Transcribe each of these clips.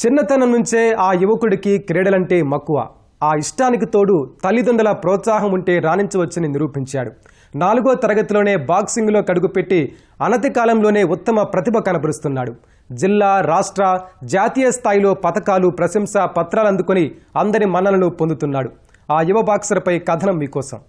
చిన్నతనం నుంచే ఆ యువకుడికి క్రీడలంటే మక్కువ. ఆ ఇష్టానికి తోడు తల్లిదండ్రుల ప్రోత్సాహం ఉంటే రాణించవచ్చని నిరూపించాడు. 4వ తరగతిలోనే బాక్సింగ్లో కడుగుపెట్టి అనతి కాలంలోనే ఉత్తమ ప్రతిభ కనబరుస్తున్నాడు. జిల్లా, రాష్ట్ర, జాతీయ స్థాయిలో పతకాలు, ప్రశంసా పత్రాలు అందుకొని అందరి మన్ననలు పొందుతున్నాడు. ఆ యువ బాక్సర్పై కథనం మీకోసం.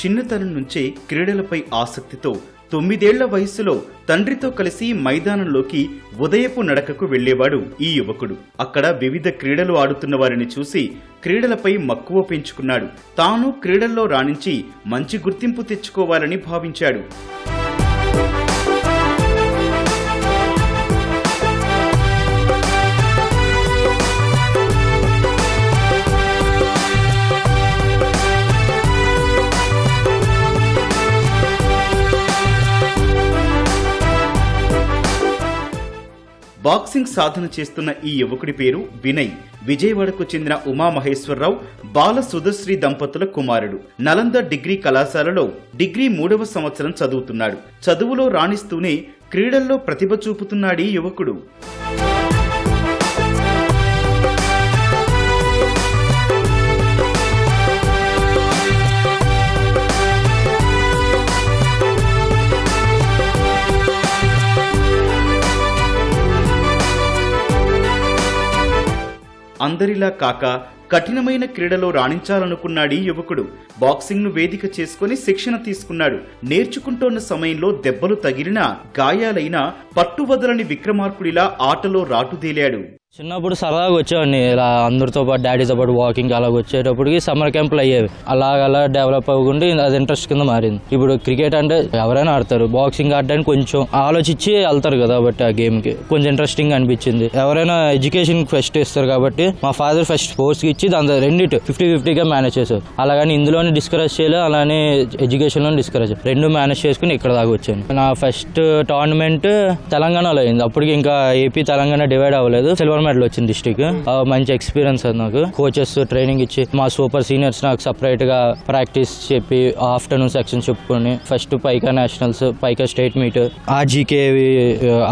చిన్నతనం నుంచే క్రీడలపై ఆసక్తితో 9 ఏళ్ల వయసులో తండ్రితో కలిసి మైదానంలోకి ఉదయపు నడకకు వెళ్లేవాడు ఈ యువకుడు. అక్కడ వివిధ క్రీడలు ఆడుతున్న వారిని చూసి క్రీడలపై మక్కువ పెంచుకున్నాడు. తాను క్రీడల్లో రాణించి మంచి గుర్తింపు తెచ్చుకోవాలని భావించాడు. బాక్సింగ్ సాధన చేస్తున్న ఈ యువకుడి పేరు వినయ్. విజయవాడకు చెందిన ఉమామహేశ్వరరావు, బాల సుధశ్రీ దంపతుల కుమారుడు. నలంద డిగ్రీ కళాశాలలో డిగ్రీ 3వ సంవత్సరం చదువుతున్నాడు. చదువులో రాణిస్తూనే క్రీడల్లో ప్రతిభ చూపుతున్నాడీ యువకుడు. అందరిలా కాక కఠినమైన క్రీడలో రాణించాలనుకున్నాడీ యువకుడు. బాక్సింగ్ ను వేదిక చేసుకుని శిక్షణ తీసుకున్నాడు. నేర్చుకుంటోన్న సమయంలో దెబ్బలు తగిలినా, గాయాలైనా పట్టువదలని విక్రమార్కుడిలా ఆటలో రాటుదేలాడు. చిన్నప్పుడు సరదాగా వచ్చేవాడిని, ఇలా అందరితో పాటు డాడీతో పాటు వాకింగ్ అలాగ వచ్చేటప్పటికి సమ్మర్ క్యాంపులు అయ్యేవి. అలా డెవలప్ అవ్వకుండా అది ఇంట్రెస్ట్ కింద మారింది. ఇప్పుడు క్రికెట్ అంటే ఎవరైనా ఆడతారు, బాక్సింగ్ ఆడడానికి కొంచెం ఆలోచించి వెళ్తారు కదా, కాబట్టి ఆ గేమ్ కి కొంచెం ఇంట్రెస్టింగ్ అనిపించింది. ఎవరైనా ఎడ్యుకేషన్ ఫస్ట్ ఇస్తారు కాబట్టి మా ఫాదర్ ఫస్ట్ స్పోర్ట్స్ కి ఇచ్చి దాని రెండిటి 50-50గా మేనేజ్ చేశారు. అలాగని ఇందులోనే డిస్కరేజ్ చేయాలి, అలానే ఎడ్యుకేషన్ లో డిస్కరేజ్, రెండు మేనేజ్ చేసుకుని ఇక్కడ దాకా వచ్చాను. నా ఫస్ట్ టోర్నమెంట్ తెలంగాణలో అయింది. అప్పటికి ఇంకా ఏపీ తెలంగాణ డివైడ్ అవ్వలేదు. సిల్వర్ మెడల్ వచ్చింది డిస్ట్రిక్ట్. మంచి ఎక్స్పీరియన్స్ అది నాకు. కోచెస్ ట్రైనింగ్ ఇచ్చి మా సూపర్ సీనియర్స్ నాకు సపరేట్ గా ప్రాక్టీస్ చెప్పి ఆఫ్టర్నూన్ సెక్షన్ చెప్పుకొని first PYKKA nationals, PYKKA state meet, RGK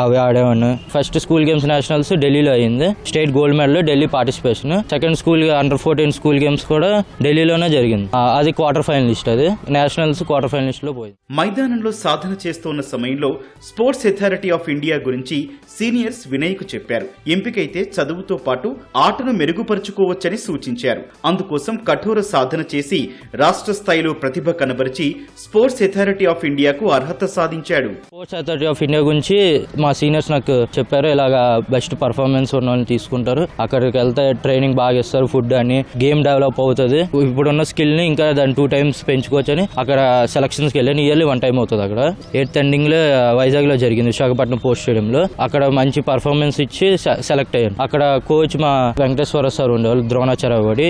అవి ఆడేవాడిని. ఫస్ట్ స్కూల్ గేమ్స్ నేషనల్స్ ఢిల్లీలో అయింది. State gold medal Delhi participation. Second school అండర్-14 స్కూల్ గేమ్స్ కూడా ఢిల్లీలోనే జరిగింది. అది క్వార్టర్ ఫైనలిస్ట్. అది నేషనల్స్ క్వార్టర్ ఫైనలిస్ట్ లో పోయింది. మైదానంలో సాధన చేస్తున్న సమయంలో స్పోర్ట్స్ అథారిటీ ఆఫ్ ఇండియా గురించి సీనియర్స్ వినయ్ కు చెప్పారు. ఎంపికైతే చదువుతో పాటు ఆటను మెరుగుపరుచుకోవచ్చని సూచించారు. అందుకోసం కఠోర సాధన చేసి రాష్ట్ర స్థాయిలో ప్రతిభ కనబరిచి స్పోర్ట్స్ అథారిటీ ఆఫ్ ఇండియాకు అర్హత సాధించాడు. స్పోర్ట్స్ అథారిటీ ఆఫ్ ఇండియా గురించి మా సీనియర్స్ నాకు చెప్పారు, ఇలాగా బెస్ట్ పర్ఫార్మెన్స్ ఉన్న వాళ్ళని తీసుకుంటారు, అక్కడికి వెళ్తే ట్రైనింగ్ బాగా ఇస్తారు, ఫుడ్ అని, గేమ్ డెవలప్ అవుతుంది, ఇప్పుడున్న స్కిల్ ని ఇంకా దాన్ని 2 times పెంచుకోవచ్చు అని అక్కడ సెలక్షన్స్ కి వెళ్ళాను. ఇయర్లీ 1 time అవుతుంది. అక్కడ 8th ఎండింగ్ లో వైజాగ్ లో జరిగింది, విశాఖపట్నం పోస్ట్ స్టేడియం లో. అక్కడ మంచి పర్ఫార్మెన్స్ ఇచ్చి సెలెక్ట్ అయ్యాను. అక్కడ కోచ్ మా వెంకటేశ్వర సార్ ఉండేవాళ్ళు, ద్రోణాచార్య వాడి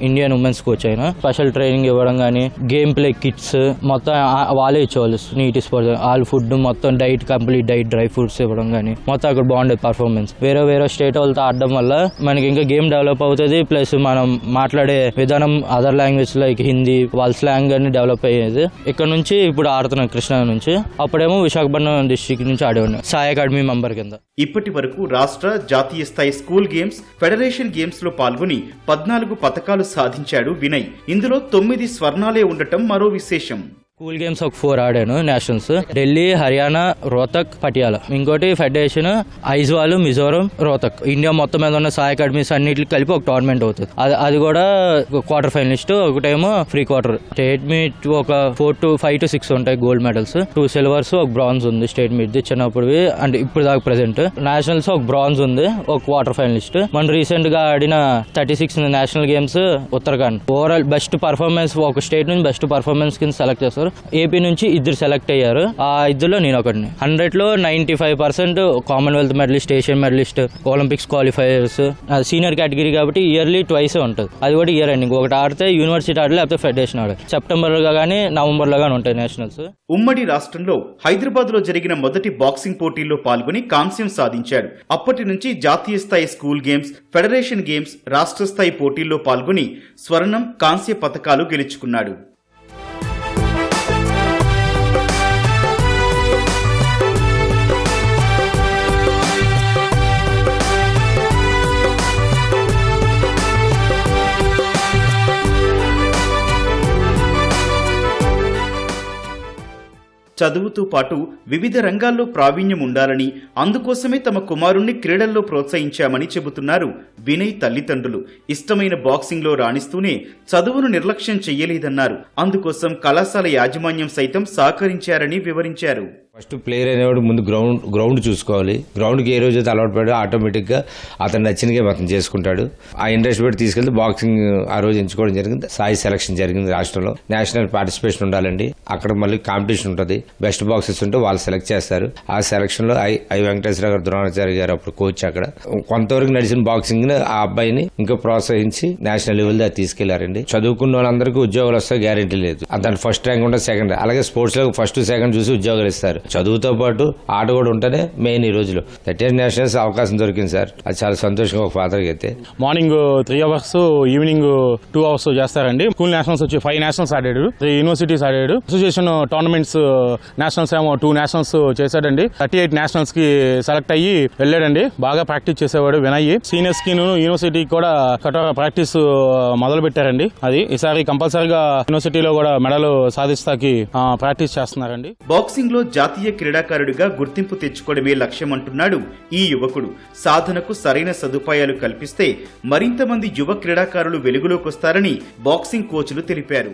ఇండియన్ ఉమెన్స్ కోచ్. అయిన స్పెషల్ ట్రైనింగ్ ఇవ్వడం కానీ, గేమ్ ప్లే కిట్స్ మొత్తం వాళ్ళే ఇచ్చేవాళ్ళు. నీటి స్పోర్ట్స్, వాళ్ళ ఫుడ్ మొత్తం diet, complete diet, dry fruits ఇవ్వడం కానీ మొత్తం అక్కడ బాగుండేది పర్ఫార్మెన్స్. వేరే స్టేట్ వాళ్ళతో ఆడడం వల్ల మనకి ఇంకా గేమ్ డెవలప్ అవుతుంది. ప్లస్ మనం మాట్లాడే విధానం అదర్ లాంగ్వేజ్ లైక్ హిందీ, వాళ్ళ స్లాంగ్ అని డెవలప్ అయ్యేది. ఇక్కడ నుంచి ఇప్పుడు ఆడుతున్నాను కృష్ణా నుంచి. అప్పుడేమో విశాఖపట్నం డిస్ట్రిక్ట్ నుంచి ఆడేవాడిని సాయి అకాడమీ మెంబర్ కింద. ఇప్పటి వరకు రాష్ట్ర, జాతీయ స్థాయి స్కూల్ గేమ్స్, ఫెడరేషన్ గేమ్స్ లో పాల్గొని 14 పతకాలు సాధించాడు వినయ్. ఇందులో 9 స్వర్ణాలే ఉండటం మరో విశేషం. స్కూల్ గేమ్స్ ఒక 4 ఆడాను నేషనల్స్. ఢిల్లీ, హర్యానా, రోహ్తక్, పటియాలా. ఇంకోటి ఫెడరేషన్ ఐజ్వాల్, మిజోరం, రోహ్తక్. ఇండియా మొత్తం మీద ఉన్న సాయి అకాడమీస్ అన్నిటికి కలిపి ఒక టోర్నమెంట్ అవుతుంది. అది కూడా క్వార్టర్ ఫైనలిస్ట్, ఒకటేమో ఫ్రీ క్వార్టర్. స్టేట్ మీట్ ఒక 5 to 6 ఉంటాయి గోల్డ్ మెడల్స్. 2 సిల్వర్స్, ఒక బ్రాంజ్ ఉంది స్టేట్ మీట్ చిన్నప్పుడు. అంటే ఇప్పుడు దాకా ప్రెసెంట్ నేషనల్స్ ఒక బ్రాంజ్ ఉంది, ఒక క్వార్టర్ ఫైనలిస్ట్. మన రీసెంట్ గా ఆడిన 36 national games Uttarakhand. Overall best performance, ఒక స్టేట్ నుంచి బెస్ట్ పర్ఫార్మెన్స్ కింద సెలెక్ట్ చేస్తారు. సార్. ఏపీ నుంచి 2 సెలెక్ట్ అయ్యారు. ఆ 2లో నేను ఒకటిని. 100లో 95% commonwealth medalist, Asian medalist, Olympics qualifiers. Senior category కాబట్టి ఇయర్లీ ట్వైస్ ఉంటుంది. అది కూడా ఇయర్ ఎండింగ్. ఒకటి ఆడితే యూనివర్సిటీ ఆడాలి, లేకపోతే ఫెడరేషన్ ఆడాలి. సెప్టెంబర్లో కానీ నవంబర్లో కానీ ఉంటాయి నేషనల్స్. ఉమ్మడి రాష్ట్రంలో హైదరాబాద్ లో జరిగిన మొదటి బాక్సింగ్ పోటీల్లో పాల్గొని కాంస్యం సాధించాడు. అప్పటి నుంచి జాతీయ స్థాయి స్కూల్ గేమ్స్, ఫెడరేషన్ గేమ్స్, రాష్ట్ర స్థాయి పోటీల్లో పాల్గొని స్వర్ణం, కాంస్య పతకాలు గెలుచుకున్నాడు. చదువుతో పాటు వివిధ రంగాల్లో ప్రావీణ్యం ఉండాలని, అందుకోసమే తమ కుమారుణ్ణి క్రీడల్లో ప్రోత్సహించామని చెబుతున్నారు వినయ్ తల్లిదండ్రులు. ఇష్టమైన బాక్సింగ్లో రాణిస్తూనే చదువును నిర్లక్ష్యం చెయ్యలేదన్నారు. అందుకోసం కళాశాల యాజమాన్యం సైతం సహకరించారని వివరించారు. ఫస్ట్ ప్లేయర్ అనేవాడు ముందు గ్రౌండ్ చూసుకోవాలి. గ్రౌండ్కి ఏ రోజైతే అలవాటు పడో ఆటోమేటిక్గా అతను నచ్చిన గేమ్ అతను చేసుకుంటాడు. ఆ ఇంట్రెస్ట్ పెట్టి తీసుకెళ్తే బాక్సింగ్ ఆ రోజు ఎంచుకోవడం జరిగింది. సాయి సెలక్షన్ జరిగింది రాష్ట్రంలో. నేషనల్ పార్టిసిపేషన్ ఉండాలండి. అక్కడ మళ్ళీ కాంపిటీషన్ ఉంటుంది. బెస్ట్ బాక్సర్స్ ఉంటే వాళ్ళు సెలెక్ట్ చేస్తారు. ఆ సెలక్షన్ లో ఐ వెంకటేశ్వర గారు, ద్రోణాచార్య గారు అప్పుడు కోచ్. అక్కడ కొంతవరకు నడిచిన బాక్సింగ్ ఆ అబ్బాయిని ఇంకా ప్రోత్సహించి నేషనల్ లెవెల్ దాకా తీసుకెళ్లారండి. చదువుకున్న వాళ్ళందరికీ ఉద్యోగాలు వస్తే గ్యారెంటీ లేదు. దాంట్లో ఫస్ట్ ర్యాంక్ ఉంటుంది, సెకండ్. అలాగే స్పోర్ట్స్ లో ఫస్ట్, సెకండ్ చూసి ఉద్యోగాలు ఇస్తారు. చదువుతో పాటు ఆట కూడా ఉంటేనే మెయిన్ ఈ రోజులో. 30 నేషనల్స్ అవకాశం దొరికింది సార్. అది చాలా సంతోషంగా ఒక ఫాదర్కి అయితే. మార్నింగ్ 3 hours, ఈవినింగ్ 2 hours చేస్తారండి. స్కూల్ నేషనల్స్ వచ్చి 5 నేషనల్స్ ఆడాడు, 3 యూనివర్సిటీస్ ఆడాడు. అసోసియేషన్ టోర్నమెంట్స్ నేషనల్స్ ఏమో 2 నేషనల్స్ చేశాడండి. 38 నేషనల్స్ కి సెలెక్ట్ అయ్యి వెళ్ళాడండి. బాగా ప్రాక్టీస్ చేసేవాడు వినయ్. సీనియర్స్ కి యూనివర్సిటీకి కూడా కఠోర ప్రాక్టీస్ మొదలు పెట్టారండి. అది ఈసారి కంపల్సరీగా యూనివర్సిటీలో కూడా మెడల్ సాధిస్తాకి ప్రాక్టీస్ చేస్తున్నారండి. బాక్సింగ్ లో జాతీయ క్రీడాకారుడిగా గుర్తింపు తెచ్చుకోవడమే లక్ష్యమంటున్నాడు ఈ యువకుడు. సాధనకు సరైన సదుపాయాలు కల్పిస్తే మరింత మంది యువ క్రీడాకారులు వెలుగులోకొస్తారని బాక్సింగ్ కోచ్లు తెలిపారు.